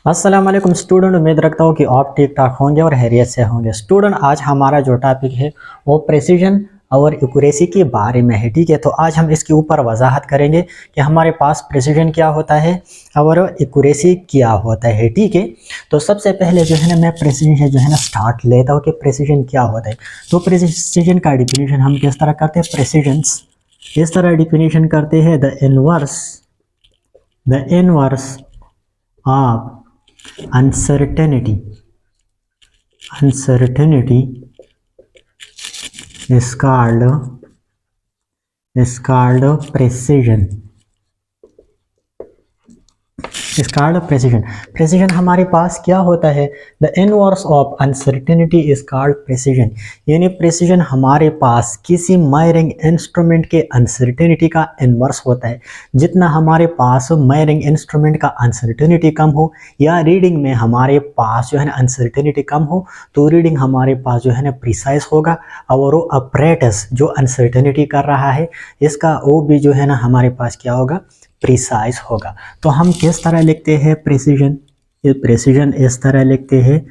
अस्सलाम वालेकुम स्टूडेंट। उम्मीद रखता हूँ कि आप ठीक ठाक होंगे और हैरियत से होंगे। स्टूडेंट, आज हमारा जो टॉपिक है वो प्रेसिजन और एक्यूरेसी के बारे में है। ठीक है, तो आज हम इसके ऊपर वजाहत करेंगे कि हमारे पास प्रेसिजन क्या होता है और एक्यूरेसी क्या होता है। ठीक है, तो सबसे पहले जो है ना मैं प्रेसिजन जो है ना स्टार्ट लेता हूँ कि प्रेसिजन क्या होता है। तो प्रेसिजन का डिफिनीशन हम किस तरह करते हैं, प्रेसिजन्स इस तरह डिफिनीशन करते हैं, the inverse of uncertainty is called precision। Precision हमारे पास क्या होता है, the inverse of uncertainty is called precision. यानी प्रेसिजन हमारे पास किसी मेजरिंग इंस्ट्रूमेंट के अनसर्टेनिटी का इनवर्स होता है। जितना हमारे पास मेजरिंग इंस्ट्रूमेंट का अनसर्टेनिटी कम हो या रीडिंग में हमारे पास जो है ना अनसर्टेनिटी कम हो, तो रीडिंग हमारे पास जो है ना प्रिसाइज होगा और वो अपरेटस जो अनसर्टेनिटी कर रहा है इसका वो भी जो है ना हमारे पास क्या होगा, प्रिसाइज होगा। तो हम किस तरह लिखते हैं प्रेसिजन, ये प्रेसिजन इस तरह लिखते हैं,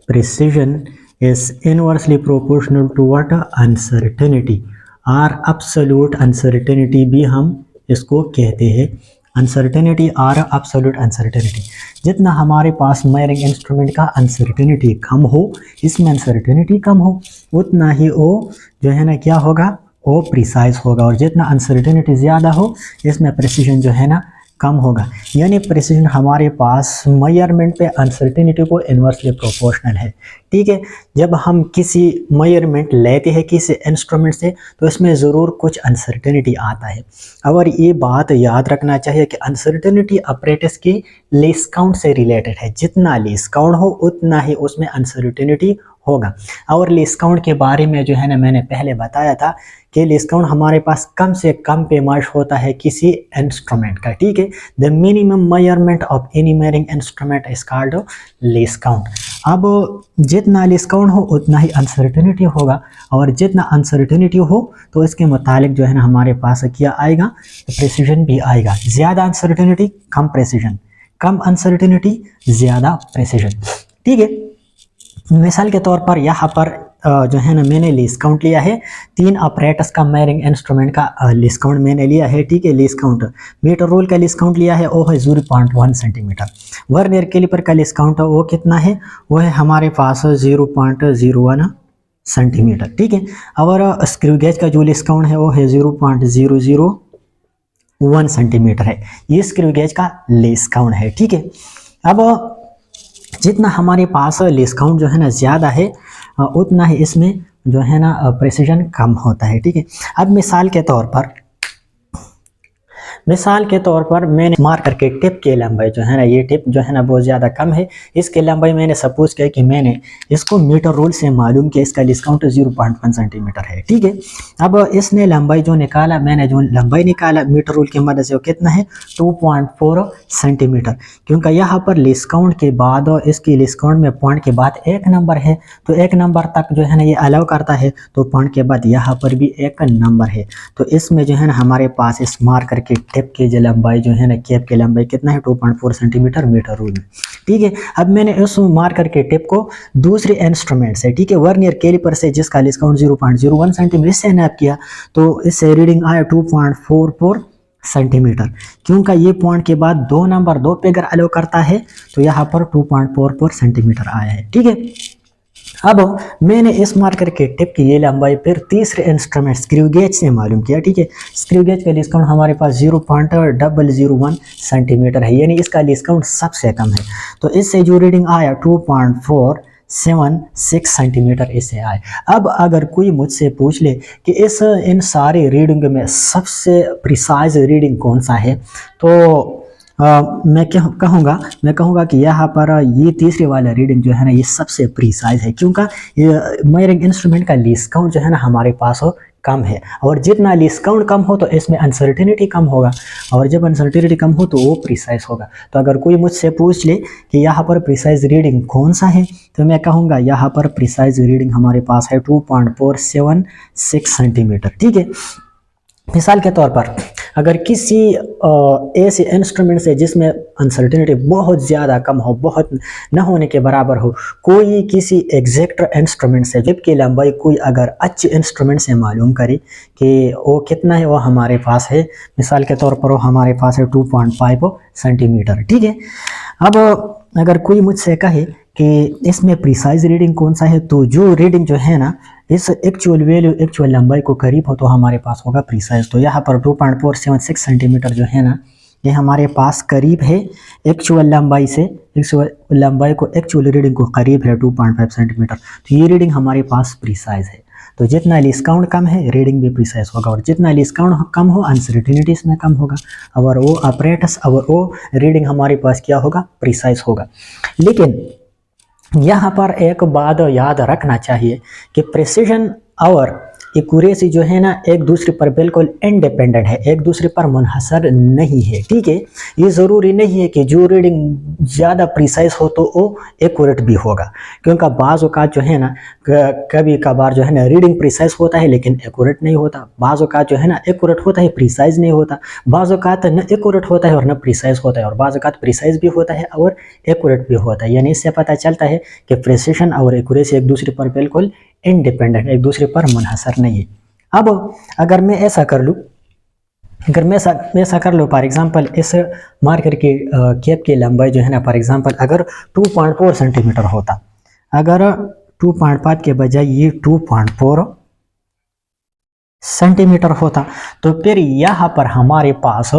precision is inversely proportional to what, uncertainty और एब्सोल्यूट अनसर्टेनिटी भी हम इसको कहते हैं। अनसर्टेनिटी और एब्सोल्यूट अनसर्टेनिटी, जितना हमारे पास मेजरिंग इंस्ट्रूमेंट का अनसर्टेनिटी कम हो, इसमें अनसर्टेनिटी कम हो, उतना ही वो जो है ना क्या होगा, वो प्रिसाइज होगा। और जितना अनसर्टेनिटी ज़्यादा हो इसमें प्रेसिजन जो है ना कम होगा। यानी प्रेसिजन हमारे पास मेजरमेंट पे अनसर्टेनिटी को इन्वर्सली प्रोपोर्शनल है। ठीक है, जब हम किसी मेजरमेंट लेते हैं किसी इंस्ट्रूमेंट से तो इसमें ज़रूर कुछ अनसर्टेनिटी आता है। और ये बात याद रखना चाहिए कि अनसर्टेनिटी अपरेटस की लीस्ट काउंट से रिलेटेड है। जितना लीस्ट काउंट हो उतना ही उसमें अनसर्टेनिटी होगा। और लीस्ट काउंट के बारे में जो है ना मैंने पहले बताया था कि लीस्ट काउंट हमारे पास कम से कम पेमाइश होता है किसी इंस्ट्रूमेंट का। ठीक है, the minimum measurement of any measuring instrument is called least count. अब जितना लीस्ट काउंट हो उतना ही अनसर्टेनिटी होगा, और जितना अनसर्टेनिटी हो तो इसके मुतालिक जो है ना हमारे पास क्या आएगा, प्रेसिजन भी आएगा। ज़्यादा अनसर्टेनिटी कम प्रेसिजन, कम अनसर्टेनिटी ज़्यादा प्रेसिजन। ठीक है, मिसाल के तौर पर यहाँ पर जो है ना मैंने लीस्ट काउंट लिया है, 3 अपरेटस का मेजरिंग इंस्ट्रूमेंट का लीस्ट काउंट मैंने लिया है। ठीक है, लीस्ट काउंट मीटर रोल का लीस्ट काउंट लिया है, वो है 0.1 सेंटीमीटर। वर्नियर कैलिपर का लीस्ट काउंट वो कितना है, वो है हमारे पास 0.01 सेंटीमीटर। ठीक है, और स्क्रू गेज का जो लीस्ट काउंट है वो है 0.001 सेंटीमीटर है। ये स्क्रू गेज का लीस्ट काउंट है। ठीक है, अब जितना हमारे पास लीस्ट काउंट जो है ना ज़्यादा है उतना ही इसमें जो है ना प्रेसिजन कम होता है। ठीक है, अब मिसाल के तौर पर मैंने मार्कर के टिप की लंबाई जो है ना, ये टिप जो है ना बहुत ज़्यादा कम है, इसकी लंबाई मैंने सपोज किया कि मैंने इसको मीटर रूल से मालूम किया, इसका डिस्काउंट 0.1 सेंटीमीटर है। ठीक है, अब इसने लंबाई जो निकाला, मैंने जो लंबाई निकाला मीटर रूल की मदद से वो कितना है, 2.4 सेंटीमीटर। क्योंकि यहाँ पर डिस्काउंट के बाद और इसकी डिस्काउंट में पॉइंट के बाद एक नंबर है, तो एक नंबर तक जो है ना ये अलाउ करता है, तो पॉइंट के बाद यहाँ पर भी एक नंबर है। तो इसमें जो है ना हमारे पास इस मार्कर के टिप की जो लंबाई जो है ना, कैप की लंबाई कितना है, 2.4 सेंटीमीटर मीटर रूल में। ठीक है, अब मैंने उस मार्कर के टिप को दूसरे इंस्ट्रूमेंट से, ठीक है, वर्नियर कैलिपर से जिसका डिस्काउंट 0.01 सेंटीमीटर से नैप किया, तो इससे रीडिंग आया 2.44 सेंटीमीटर। क्योंकि ये पॉइंट के बाद 2 नंबर 2 पे अगर अलाउ करता है तो यहाँ पर 2.44 सेंटीमीटर आया है। ठीक है, अब मैंने इस मार्कर के टिप की ये लंबाई फिर तीसरे इंस्ट्रूमेंट स्क्रू गेज से मालूम किया। ठीक है, स्क्रू गेज का डिस्काउंट हमारे पास 0.001 सेंटीमीटर है, यानी इसका डिस्काउंट सबसे कम है। तो इससे जो रीडिंग आया 2.476 सेंटीमीटर इससे आए। अब अगर कोई मुझसे पूछ ले कि इन सारे रीडिंग में सबसे प्रिसाइज रीडिंग कौन सा है, तो मैं कहूँगा कि यहाँ पर ये तीसरे वाला रीडिंग जो है ना ये सबसे प्रिसाइज है। क्योंकि ये मेजरिंग इंस्ट्रूमेंट का लीस्ट काउंट जो है ना हमारे पास हो कम है, और जितना लीस्ट काउंट कम हो तो इसमें अनसर्टेनिटी कम होगा, और जब अनसर्टेनिटी कम हो तो वो प्रिसाइज होगा। तो अगर कोई मुझसे पूछ ले कि यहाँ पर प्रिसाइज रीडिंग कौन सा है, तो मैं कहूँगा यहाँ पर प्रिसाइज रीडिंग हमारे पास है 2.476 सेंटीमीटर। ठीक है, मिसाल के तौर पर अगर किसी ऐसे इंस्ट्रूमेंट से जिसमें अनसर्टेनिटी बहुत ज़्यादा कम हो, बहुत न होने के बराबर हो, कोई किसी एग्जैक्ट इंस्ट्रूमेंट से वेब की लंबाई कोई अगर अच्छे इंस्ट्रूमेंट से मालूम करे कि वो कितना है, वो हमारे पास है, मिसाल के तौर पर वो हमारे पास है 2.5 सेंटीमीटर, ठीक है। अब अगर कोई मुझसे कहे कि इसमें प्रिसाइज रीडिंग कौन सा है, तो जो रीडिंग जो है ना इस एक्चुअल वैल्यू एक्चुअल लंबाई को करीब हो तो हमारे पास होगा प्रिसाइज। तो यहाँ पर 2.476 सेंटीमीटर जो है ना ये हमारे पास करीब है एक्चुअल लंबाई से, एक्चुअल लंबाई को एक्चुअल रीडिंग को करीब है 2.5 सेंटीमीटर। तो ये रीडिंग हमारे पास प्रिसाइज है। तो जितना लीस्ट काउंट कम है रीडिंग भी प्रिसाइज होगा, और जितना लीस्ट काउंट कम हो अनसर्टेनिटी इसमें कम होगा, और वो ऑपरेटर्स और वो रीडिंग हमारे पास क्या होगा, प्रिसाइज होगा। लेकिन यहाँ पर एक बात याद रखना चाहिए कि प्रिसीजन और एक्यूरेसी जो है ना एक दूसरे पर बिल्कुल इंडिपेंडेंट है, एक दूसरे पर मुनहसर नहीं है, ठीक है। ये ज़रूरी नहीं है कि जो रीडिंग ज़्यादा प्रिसाइज हो तो वो एक्यूरेट भी होगा, क्योंकि बाज़ औक़ात जो है ना कभी कभार जो है ना रीडिंग प्रिसाइज होता है लेकिन एक्यूरेट नहीं होता, बाज़ औक़ात जो है ना एक्यूरेट होता है प्रिसाइज नहीं होता, बाज़ औक़ात न एक्यूरेट होता है और न प्रिसाइज होता है, और बाज़ औक़ात प्रिसाइज भी होता है और एक्यूरेट भी होता है। यानी इससे पता चलता है कि प्रिसिशन और एक्यूरेसी एक दूसरे पर बिल्कुल इंडिपेंडेंट, एक दूसरे पर मुनहसर नहीं है। अब अगर मैं ऐसा कर लूँ, अगर मैं ऐसा कर लूँ फॉर एग्जांपल इस मार्कर की कैप की लंबाई जो है ना फॉर एग्जांपल अगर 2.4 सेंटीमीटर होता, अगर 2.5 के बजाय ये 2.4 सेंटीमीटर होता, तो फिर यहाँ पर हमारे पास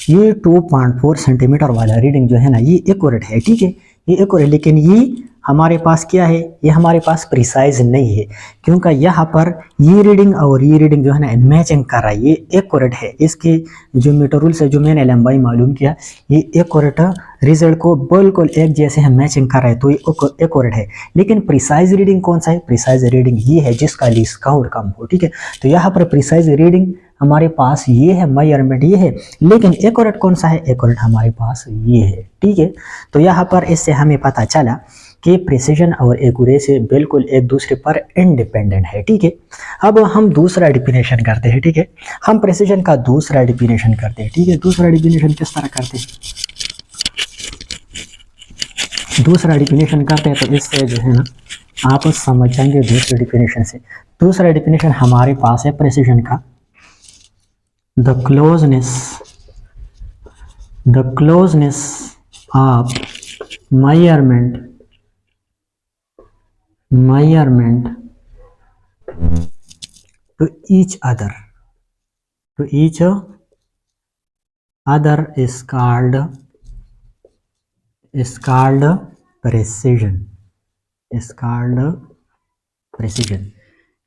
ये 2.4 सेंटीमीटर वाला रीडिंग जो है ना ये एक्यूरेट है, ठीक है, ये एक्यूरेट। लेकिन ये हमारे पास क्या है, ये हमारे पास प्रिसाइज नहीं है, क्योंकि यहाँ पर ये रीडिंग और ये रीडिंग जो है ना मैचिंग कर रहा है, ये एक्यूरेट है। इसके जो मीटर रूल से जो मैंने लंबाई मालूम किया, ये एक्यूरेट रिजल्ट को बिल्कुल एक जैसे है मैचिंग कर रहा है, तो ये एक्यूरेट है। लेकिन प्रिसाइज रीडिंग कौन सा है, प्रिसाइज रीडिंग ये है जिसका लीस्ट काउंट कम हो, ठीक है। तो यहाँ पर प्रिसाइज रीडिंग हमारे पास ये है, मेजरमेंट ये है, लेकिन एक्यूरेट कौन सा है, एक्यूरेट हमारे पास ये है, ठीक है। तो यहाँ पर इससे हमें पता चला कि प्रिसीजन और एक्यूरेसी बिल्कुल एक दूसरे पर इंडिपेंडेंट है, ठीक है। अब हम दूसरा डिफिनेशन करते हैं, ठीक है, हम प्रिसीजन का दूसरा डिफिनेशन करते हैं, ठीक है। दूसरा डिफिनेशन किस तरह करते हैं, दूसरा डिफिनेशन करते हैं तो इससे जो है ना आप समझ जाएंगे दूसरे डिफिनेशन से। दूसरा डिफिनेशन हमारे पास है प्रिसीजन का, the closeness of measurement to each other is called precision,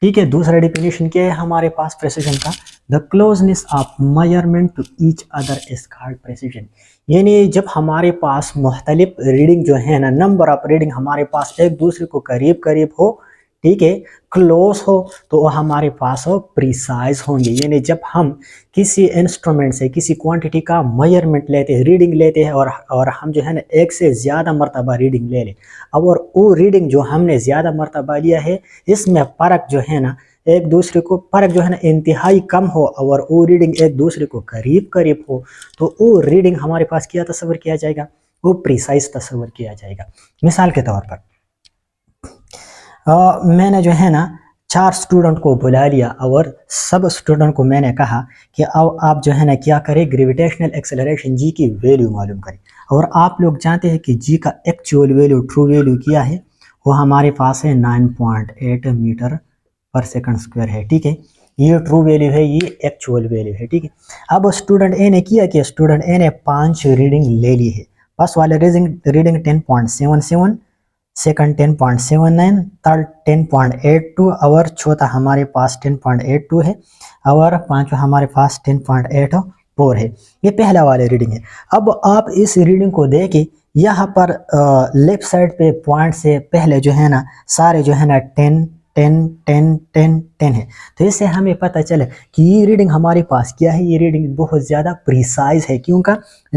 ठीक है। दूसरा डिफिनेशन क्या है हमारे पास प्रेसिजन का, the closeness of measurement to each other is called precision. यानी जब हमारे पास मुख्तलिफ रीडिंग जो है ना, नंबर ऑफ रीडिंग हमारे पास एक दूसरे को करीब करीब हो, ठीक है, क्लोज हो, तो वो हमारे पास प्रिसाइज होंगे। यानी जब हम किसी इंस्ट्रूमेंट से किसी क्वांटिटी का मेजरमेंट लेते हैं, रीडिंग लेते हैं, और हम जो है ना एक से ज़्यादा मरतबा रीडिंग ले लें, और वो रीडिंग जो हमने ज़्यादा मरतबा लिया है इसमें फ़र्क जो है ना एक दूसरे को फ़र्क जो है ना इंतहाई कम हो, और वो रीडिंग एक दूसरे को करीब करीब हो, तो वो रीडिंग हमारे पास क्या तस्वर किया जाएगा, वो प्रिसाइज तस्वर किया जाएगा। मिसाल के तौर पर मैंने जो है ना 4 स्टूडेंट को बुला लिया, और सब स्टूडेंट को मैंने कहा कि अब आप जो है ना क्या करें, ग्रेविटेशनल एक्सेलरेशन जी की वैल्यू मालूम करें। और आप लोग जानते हैं कि जी का एक्चुअल वैल्यू, ट्रू वैल्यू क्या है, वो हमारे पास है 9.8 मीटर पर सेकंड स्क्वायर है, ठीक है। ये ट्रू वैल्यू है, ये एक्चुअल वैल्यू है, ठीक है। अब स्टूडेंट ए ने किया कि स्टूडेंट ए ने 5 रीडिंग ले ली है। फर्स्ट वाले रीडिंग 10.77, सेकंड 10.79, थर्ड 10.82, और चौथा हमारे पास 10.82 है, और पांचवा हमारे पास 10.84 है। ये पहला वाले रीडिंग है। अब आप इस रीडिंग को देखें, यहाँ पर लेफ्ट साइड पे पॉइंट से पहले जो है ना सारे जो है ना 10 10 है। तो इससे हमें पता चला कि ये रीडिंग हमारे पास क्या है, ये रीडिंग बहुत ज़्यादा प्रिसाइज है, क्योंकि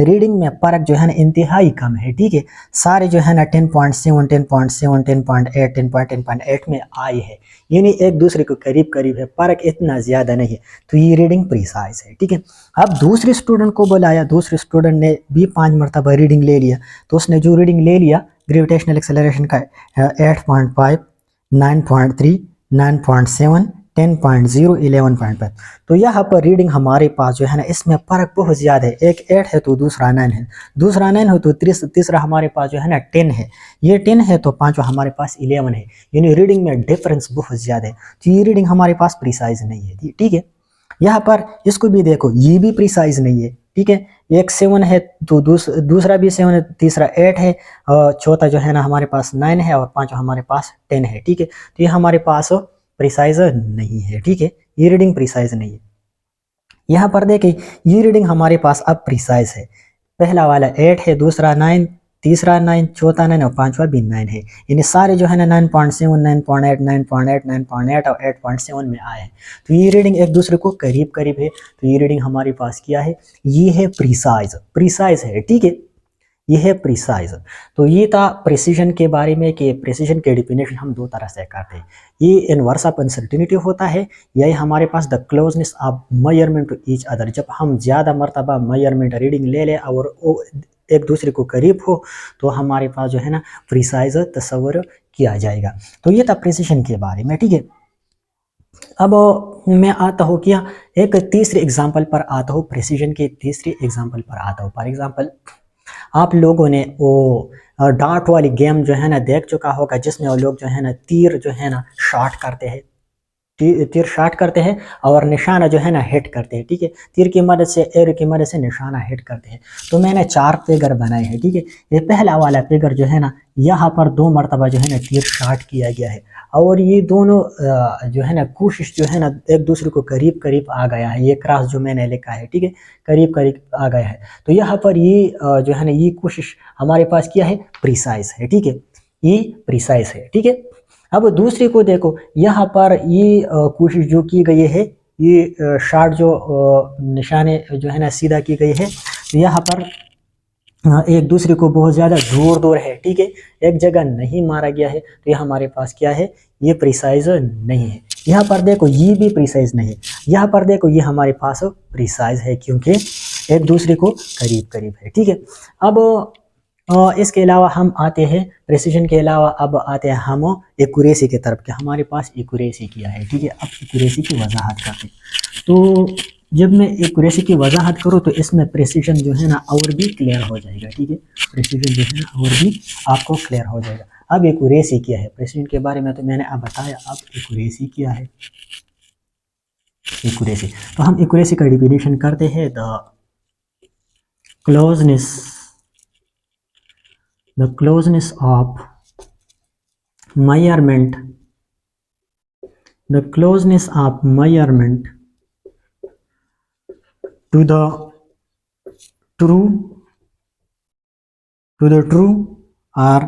रीडिंग में फ़र्क जो है ना इंतहाई कम है। ठीक है, सारे जो है ना 10.7, 10.7, 10.8, 10.8 में आए हैं, यानी एक दूसरे को करीब करीब है, फ़र्क इतना ज़्यादा नहीं है। तो ये रीडिंग प्रिसाइज है। ठीक है, अब दूसरे स्टूडेंट को बुलाया, दूसरे स्टूडेंट ने भी 5 मरतबा रीडिंग ले लिया। तो उसने जो रीडिंग ले लिया ग्रेविटेशनल एक्सेलरेशन का 8.5, 9.3, 9.7, 10.0, 11.5। तो यहाँ पर रीडिंग हमारे पास जो है ना इसमें फ़र्क बहुत ज़्यादा है, एक 8 है तो दूसरा 9 है, दूसरा 9 है तो तीसरा हमारे पास जो है ना 10 है, ये 10 है तो पांचवा हमारे पास 11 है, यानी रीडिंग में डिफरेंस बहुत ज़्यादा है। तो ये रीडिंग हमारे पास प्रिसाइज नहीं है। ठीक है, यहाँ पर इसको भी देखो, ये भी प्रिसाइज नहीं है। ठीक है, एक 7 है तो दूसरा भी 7 है, तीसरा 8 है, चौथा जो है ना हमारे पास 9 है और पांचवा हमारे पास 10 है। ठीक है, तो ये हमारे पास प्रिसाइज नहीं है। ठीक है, ये रीडिंग प्रिसाइज नहीं है। यहाँ पर देखें, ये रीडिंग हमारे पास अब प्रिसाइज है। पहला वाला 8 है, दूसरा 9, तीसरा 9, चौथा 9 और पांचवा भी 9 है, यानी सारे जो है ना 9.7, 9.8, 9.8, 9.8 और 8.7 में आए हैं। तो ये रीडिंग एक दूसरे को करीब करीब है। तो ये रीडिंग हमारे पास क्या है, ये है प्रिसाइज, प्रिसाइज है। ठीक है, ये है प्रिसाइज। तो ये था प्रिसीजन के बारे में कि प्रिसीजन के डिफिनेशन हम दो तरह से करते हैं। ये इनवर्स ऑफ अनसर्टिनिटी होता है, या हमारे पास the closeness of measurement to each other. जब हम ज़्यादा मरतबा मेजरमेंट रीडिंग ले लें और एक दूसरे को करीब हो तो हमारे पास जो है ना प्रिसाइज तस्वर किया जाएगा। तो ये था प्रिसीजन के बारे में। ठीक है, अब मैं आता हूँ क्या, एक तीसरे एग्जाम्पल पर आता हूँ, प्रिसीजन के तीसरे एग्जाम्पल पर आता हूँ। फॉर एग्जाम्पल, आप लोगों ने वो डार्ट वाली गेम जो है ना देख चुका होगा, जिसमें वो लोग जो है ना तीर जो है ना शॉट करते हैं, तीर शॉट करते हैं और निशाना जो है ना हिट करते हैं। ठीक है, तीर की मदद से, एरो की मदद से निशाना हिट करते हैं। तो मैंने 4 फिगर बनाए हैं। ठीक है, ये पहला वाला फिगर जो है ना, यहाँ पर 2 मरतबा जो है ना तीर शॉट किया गया है, और ये दोनों जो है ना कोशिश जो है ना एक दूसरे को करीब करीब आ गया है। ये क्रॉस जो मैंने लिखा है, ठीक है, करीब करीब आ गया है। तो यहाँ पर ये जो है ना ये कोशिश हमारे पास क्या है, प्रिसाइज है। ठीक है, ये प्रिसाइज है। ठीक है, अब दूसरे को देखो, यहाँ पर ये कोशिश जो की गई है, ये शॉट जो निशाने जो है ना सीधा की गई है, यहाँ पर एक दूसरे को बहुत ज़्यादा दूर दूर है। ठीक है, एक जगह नहीं मारा गया है। तो ये हमारे पास क्या है, ये प्रिसाइज नहीं है। यहाँ पर देखो, ये भी प्रिसाइज नहीं है। यहाँ पर देखो, ये हमारे पास प्रिसाइज है, क्योंकि एक दूसरे को करीब करीब है। ठीक है, अब इसके अलावा हम आते हैं प्रिसीजन के अलावा, अब आते हैं हम एक्यूरेसी की तरफ, कि हमारे पास एक्यूरेसी क्या है। ठीक है, अब एक्यूरेसी की वजाहत करते हैं। तो जब मैं एक्यूरेसी की वजाहत करूँ तो इसमें प्रिसीजन जो है ना और भी क्लियर हो जाएगा। ठीक है, प्रिसीजन जो है ना और भी आपको क्लियर हो जाएगा। अब एक्यूरेसी क्या है, प्रिसीजन के बारे में तो मैंने अब बताया, अब एक्यूरेसी क्या है। एक्यूरेसी, तो हम एक्यूरेसी का डिफिनेशन करते हैं, the closeness of measurement, the closeness of measurement to the true or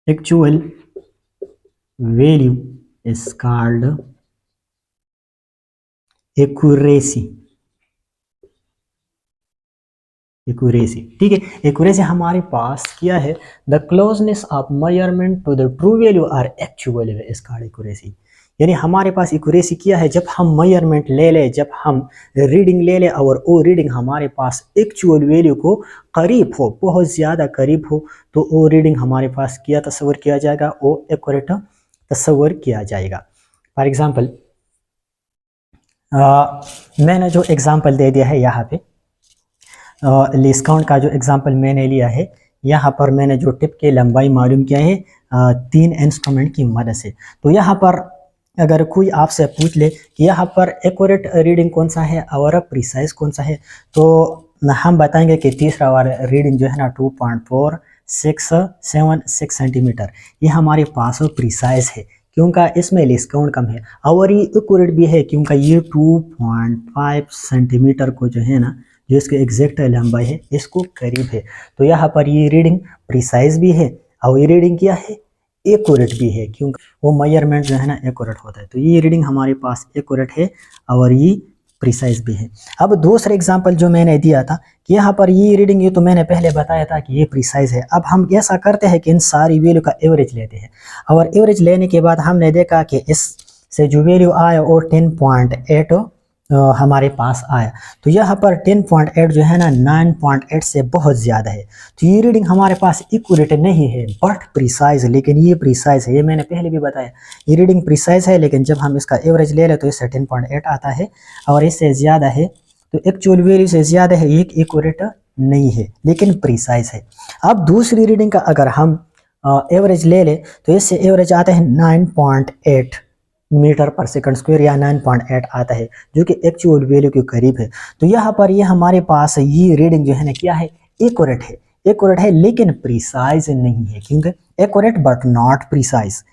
actual value is called accuracy। Accuracy, ठीक है, एक्यूरेसी हमारे पास क्या है, the closeness of measurement to the true value or actual is called accuracy. यानी हमारे पास accuracy क्या है, जब हम मेजरमेंट ले लें, जब हम रीडिंग ले लें और वो रीडिंग हमारे पास एक्चुअल वैल्यू को करीब हो, बहुत ज़्यादा करीब हो, तो वो रीडिंग हमारे पास क्या तस्वर किया जाएगा, वो एक्यूरेट तस्वर किया जाएगा। फॉर एग्जाम्पल, मैंने जो एग्जाम्पल दे दिया है यहाँ पे, लीस्ट काउंट का जो एग्जांपल मैंने लिया है, यहाँ पर मैंने जो टिप की लंबाई मालूम किया है 3 इंस्ट्रूमेंट की मदद से। तो यहाँ पर अगर कोई आपसे पूछ ले कि यहाँ पर एक्यूरेट रीडिंग कौन सा है और प्रिसाइज कौन सा है, तो हम बताएंगे कि तीसरा वाला रीडिंग जो है ना 2.4676 सेंटीमीटर, ये हमारे पास प्रिसाइज है, क्योंकि इसमें लीस्ट काउंट कम है, और ये एक्यूरेट भी है क्योंकि ये 2.5 सेंटीमीटर को जो है ना, जो इसके एग्जैक्ट लंबाई है, इसको करीब है। तो यहाँ पर ये रीडिंग प्रिसाइज भी है और ये रीडिंग क्या है, एक्यूरेट भी है, क्योंकि वो मेजरमेंट जो है ना एक्यूरेट होता है। तो ये रीडिंग हमारे पास एक्यूरेट है और ये प्रिसाइज भी है। अब दूसरा एग्जांपल जो मैंने दिया था कि यहाँ पर ये रीडिंग, ये तो मैंने पहले बताया था कि ये प्रिसाइज है। अब हम ऐसा करते हैं कि इन सारी वैल्यू का एवरेज लेते हैं, और एवरेज लेने के बाद हमने देखा कि इस से जो वैल्यू आया वो 10.8 हमारे पास आया। तो यहाँ पर 10.8 जो है ना 9.8 से बहुत ज़्यादा है। तो ये रीडिंग हमारे पास एक्यूरेट नहीं है बट प्रिसाइज, लेकिन ये प्रिसाइज है, ये मैंने पहले भी बताया। ये रीडिंग प्रिसाइज है, लेकिन जब हम इसका एवरेज ले लें तो इससे 10.8 आता है, और इससे ज़्यादा है तो एक्चुअल वैल्यू से ज़्यादा है, ये एक्यूरेट नहीं है लेकिन प्रिसाइज है। अब दूसरी रीडिंग का अगर हम एवरेज ले लें तो इससे एवरेज आता है 9.8 मीटर पर सेकंड स्क्वायर, या 9.8 आता है, जो कि एक्चुअल वैल्यू के करीब है। तो यहाँ पर ये हमारे पास ये रीडिंग जो है ना क्या है, एक्यूरेट है। एक्यूरेट है लेकिन प्रिसाइज नहीं है, क्योंकि एक्यूरेट बट नॉट प्रिसाइज,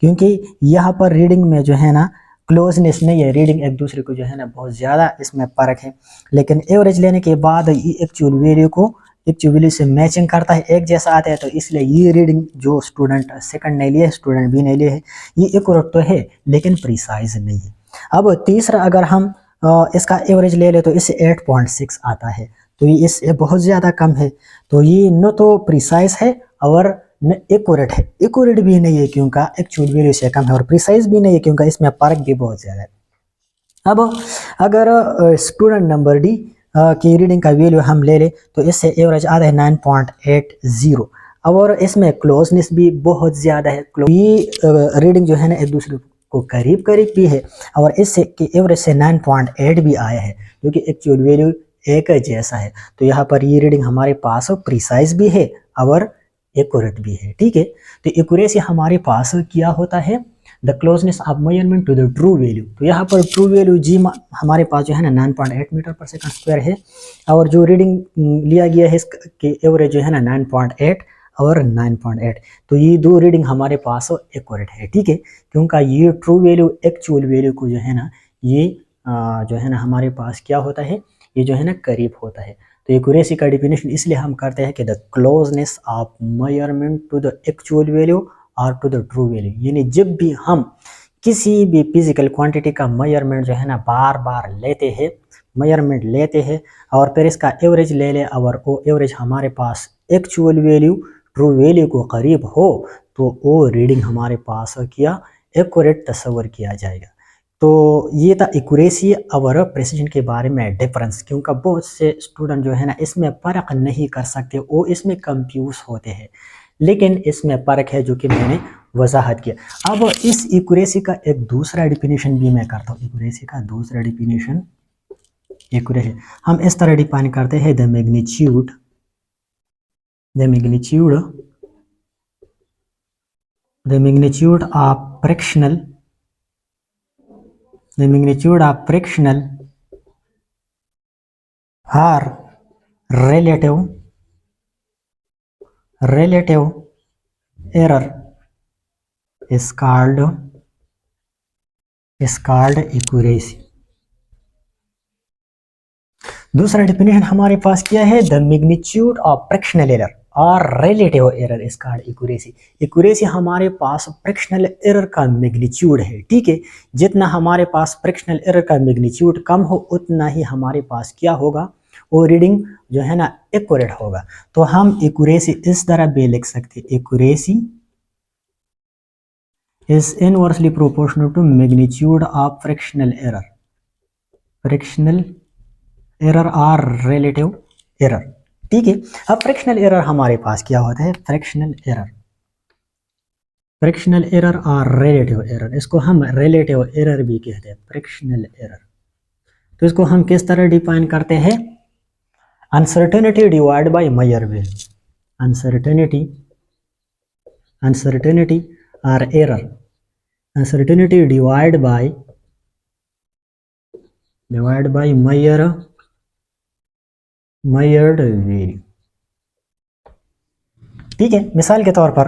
क्योंकि यहाँ पर रीडिंग में जो है ना क्लोजनेस नहीं है, रीडिंग एक दूसरे को जो है ना बहुत ज़्यादा इसमें फर्क है। लेकिन एवरेज लेने के बाद ये एक्चुअल वैल्यू को एक्चुअल वैल्यू से मैचिंग करता है, एक जैसा आता है। तो इसलिए ये रीडिंग जो स्टूडेंट सेकंड ने लिए, स्टूडेंट बी ने लिए है, ये एक्यूरेट तो है लेकिन प्रिसाइज नहीं है। अब तीसरा अगर हम इसका एवरेज ले ले तो इससे 8.6 आता है, तो ये इससे बहुत ज़्यादा कम है। तो ये न तो प्रिसाइज है और न एक्यूरेट है, एक्यूरेट भी नहीं है क्योंकि एक्चुअल वैल्यू से कम है, और प्रिसाइज भी नहीं है क्योंकि इसमें फर्क भी बहुत ज़्यादा है। अब अगर स्टूडेंट नंबर डी की रीडिंग का वैल्यू हम ले ले तो इससे एवरेज आता है 9.80, और इसमें क्लोजनेस भी बहुत ज़्यादा है। ये रीडिंग जो है ना एक दूसरे को करीब करीब भी है, और इससे कि एवरेज से 9.8 भी आया है, जो कि एक्चुअल वैल्यू एक जैसा है। तो यहाँ पर ये रीडिंग हमारे पास प्रिसाइज भी है और एक्यूरेट भी है, ठीक है। तो एक्यूरेसी हमारे पास क्या होता है, the closeness of measurement to the true value. तो यहाँ पर ट्रू वैल्यू जी हमारे पास जो है ना 9.8 मीटर पर सेकंड स्क्वायर है, और जो रीडिंग लिया गया है इसके एवरेज जो है ना 9.8 और 9.8। तो ये दो रीडिंग हमारे पास एक्यूरेट है, ठीक है, क्योंकि ये ट्रू वैल्यू एक्चुअल वैल्यू को जो है ना ये जो है ना हमारे पास क्या होता है, ये जो है ना करीब होता है। तो एक्यूरेसी का डिफिनेशन इसलिए हम करते हैं कि the closeness of measurement to the actual value और टू द ट्रू वैल्यू, यानी जब भी हम किसी भी फिजिकल क्वांटिटी का मेजरमेंट जो है ना बार बार लेते हैं, मेजरमेंट लेते हैं और फिर इसका एवरेज ले ले, और वो एवरेज हमारे पास एक्चुअल वैल्यू ट्रू वैल्यू को करीब हो, तो वो रीडिंग हमारे पास क्या एक्यूरेट तस्वर किया जाएगा। तो ये था एक्यूरेसी और प्रेसिजन के बारे में डिफरेंस, क्योंकि बहुत से स्टूडेंट जो है ना इसमें फ़र्क नहीं कर सकते, वो इसमें कंफ्यूज होते हैं, लेकिन इसमें फ़र्क है जो कि मैंने वजाहत किया। अब इस एक्यूरेसी का एक दूसरा डिफिनेशन भी मैं करता हूँ। एक्यूरेसी का दूसरा डिफिनेशन, एक्यूरेसी हम इस तरह डिफाइन करते हैं, the magnitude of fractional or relative error is called accuracy। दूसरा डिफिनेशन हमारे पास क्या है, the magnitude of fractional error और relative error is called accuracy. Accuracy हमारे पास फ्रैक्शनल एरर का मैग्नीट्यूड है, ठीक है। जितना हमारे पास फ्रैक्शनल एरर का मैग्नीट्यूड कम हो उतना ही हमारे पास क्या होगा, वो रीडिंग जो है ना एक्यूरेट होगा। तो हम एक्यूरेसी इस तरह भी लिख सकते, accuracy is inversely proportional to magnitude of fractional error और रिलेटिव एरर, ठीक है। अब फ्रैक्शनल एरर हमारे पास क्या होता है, फ्रैक्शनल एरर और रिलेटिव एरर, इसको हम रिलेटिव एरर भी कहते हैं, फ्रैक्शनल एरर। तो इसको हम किस तरह डिफाइन करते हैं, uncertainty divide by measure value, uncertainty और error, uncertainty divide by measured value, ठीक है। मिसाल के तौर पर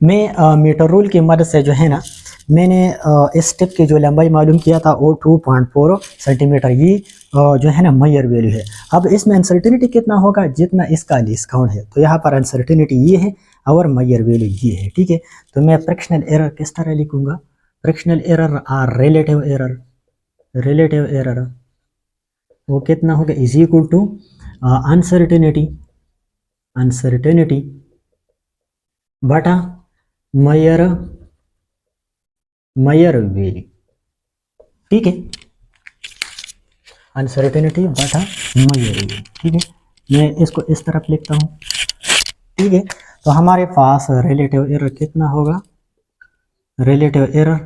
मैं मीटर रूल की मदद से जो है ना मैंने इस टिप की जो लंबाई मालूम किया था वो 2.4 सेंटीमीटर, ये जो है ना मायर वैल्यू है। अब इसमें अनसर्टिनिटी कितना होगा, जितना इसका लीस्ट काउंट है। तो यहाँ पर अनसर्टिनिटी ये है और मायर वैल्यू ये है, ठीक है। तो मैं फ्रैक्शनल एरर किस तरह लिखूंगा, फ्रैक्शनल एरर और रिलेटिव एरर, रिलेटिव एरर वो कितना होगा, is equal to uncertainty, uncertainty बटा मायर, मायर वैल्यू, ठीक है। अनसर्टेनिटी बटा मायर वैल्यू, ठीक है। मैं इसको इस तरफ लिखता हूँ, ठीक है। तो हमारे पास रिलेटिव एरर कितना होगा, relative error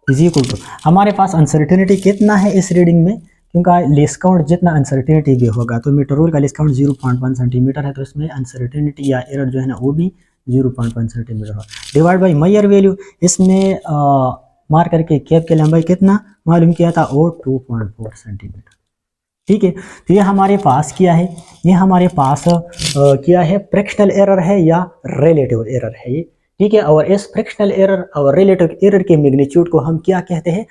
is equal to, हमारे पास अनसर्टेनिटी कितना है इस रीडिंग में, क्योंकि लीस्ट काउंट जितना अनसर्टेनिटी भी होगा, तो मीटर रूल का लीस्ट काउंट 0.1 सेंटीमीटर है, तो इसमें अनसर्टेनिटी या एरर जो है ना वो भी 0.1 सेंटीमीटर होगा, डिवाइड बाई मायर वैल्यू। इसमें मार करके कैप की लंबाई कितना मालूम किया था, वो 2.4 सेंटीमीटर, ठीक है। तो ये हमारे पास क्या है, ये हमारे पास क्या है, फ्रैक्शनल एरर है या रिलेटिव एरर है ये, ठीक है। और इस फ्रैक्शनल एरर और रिलेटिव एरर के मैग्नीट्यूड को हम क्या कहते हैं,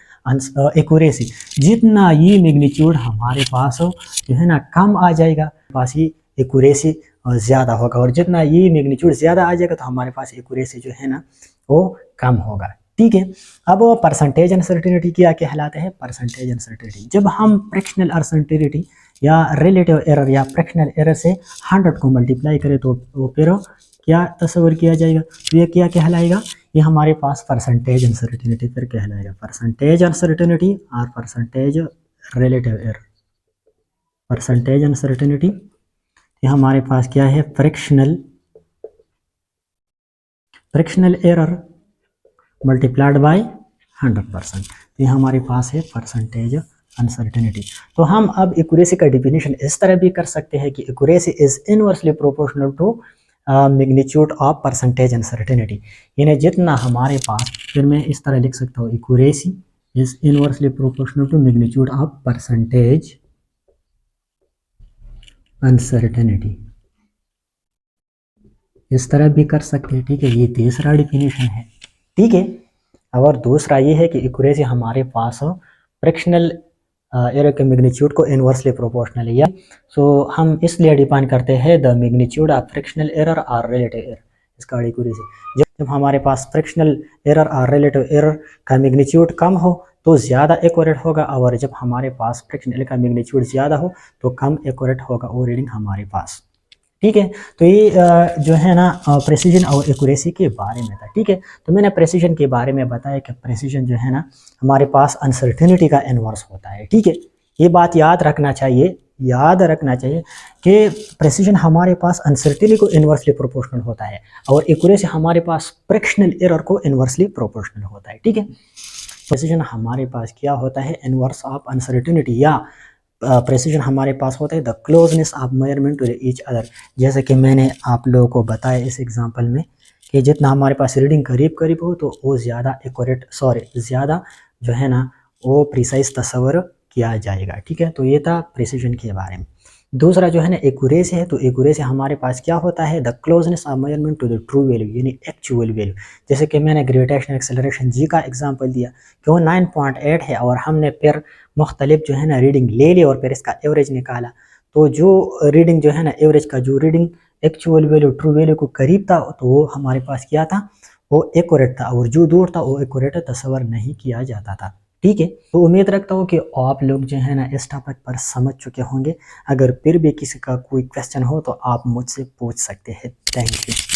एक्यूरेसी। जितना ये मैग्नीट्यूड हमारे पास जो है ना कम आ जाएगा, पास ये एक्यूरेसी ज़्यादा होगा, और जितना ये मैग्नीट्यूड ज़्यादा आ जाएगा तो हमारे पास एक्यूरेसी जो है ना वो कम होगा, ठीक है। अब परसेंटेज अनसर्टेनिटी क्या कहलाता है, परसेंटेज अनसर्टेनिटी जब हम फ्रैक्शनल अनसर्टेनिटी या रिलेटिव एरर या फ्रैक्शनल एरर से 100 को मल्टीप्लाई करें तो वो फिर क्या तस्वर किया जाएगा, तो ये क्या कहलाएगा, ये हमारे पास परसेंटेज अनसर्टेनिटी फिर कहलाएगा, परसेंटेज अनसर्टेनिटी और percentage relative error. Percentage uncertainty ये हमारे पास क्या है, fractional, fractional error multiplied by 100%, ये हमारे पास है परसेंटेज अनसर्टेनिटी। तो हम अब एक्यूरेसी का डिफिनेशन इस तरह भी कर सकते हैं कि accuracy is inversely proportional to magnitude of percentage uncertainty, यानी जितना हमारे पास, फिर मैं इस तरह लिख सकता हूँ, accuracy is inversely proportional to magnitude of percentage uncertainty, इस तरह भी कर सकते हैं, ठीक है। ये तीसरा डिफिनेशन है, ठीक है। और दूसरा ये है कि एक्यूरेसी हमारे पास फ्रैक्शनल एरर के मैग्नीट्यूड को इनवर्सली प्रोपोर्शनल है, या सो हम इसलिए डिफाइन करते हैं the magnitude of fractional error और रिलेटिव एरर, इसका एक्यूरेसी। जब हमारे पास फ्रैक्शनल एरर और रिलेटिव एरर का मैग्नीट्यूड कम हो तो ज़्यादा एक्यूरेट होगा, और जब हमारे पास फ्रैक्शनल एरर का मैग्नीट्यूड ज़्यादा हो तो कम एक्यूरेट होगा वो रीडिंग हमारे पास, ठीक है। तो ये जो है ना प्रेसिजन और एक्यूरेसी के बारे में था, ठीक है। तो मैंने प्रेसिजन के बारे में बताया कि प्रेसिजन जो है ना हमारे पास अनसर्टेनिटी का इनवर्स होता है, ठीक है। ये बात याद रखना चाहिए, याद रखना चाहिए कि प्रेसिजन हमारे पास अनसर्टेनिटी को इनवर्सली प्रोपोर्शनल होता है और एक्यूरेसी हमारे पास फ्रैक्शनल एरर को इनवर्सली प्रोपोर्शनल होता है, ठीक है। प्रेसिजन हमारे पास क्या होता है, इनवर्स ऑफ अनसर्टेनिटी, या प्रेसिजन हमारे पास होता है the closeness of measurement to each other. जैसे कि मैंने आप लोगों को बताया इस एग्जांपल में कि जितना हमारे पास रीडिंग करीब करीब हो तो वो ज़्यादा एक्यूरेट, ज़्यादा जो है ना वो प्रिसाइज तस्वर किया जाएगा, ठीक है। तो ये था प्रेसिजन के बारे में। दूसरा जो है ना एक्यूरेसी है, तो एक्यूरेसी हमारे पास क्या होता है, the closeness of measurement to the true value, यानी एक्चुअल वैल्यू। जैसे कि मैंने ग्रेविटेशनल एक्सेलरेशन जी का एग्जांपल दिया कि वो 9.8 है और हमने फिर मुख्तलिफ जो है ना रीडिंग ले ली और फिर इसका एवरेज निकाला, तो जो रीडिंग जो है ना एवरेज का जो reading actual value true value को करीब था तो वो हमारे पास क्या था, वो एक्यूरेट था, और जो दूर था वो एक्यूरेट तस्वर नहीं किया जाता था, ठीक है। तो उम्मीद रखता हूँ कि आप लोग जो है ना इस टॉपिक पर समझ चुके होंगे। अगर फिर भी किसी का कोई क्वेश्चन हो तो आप मुझसे पूछ सकते हैं। Thank you.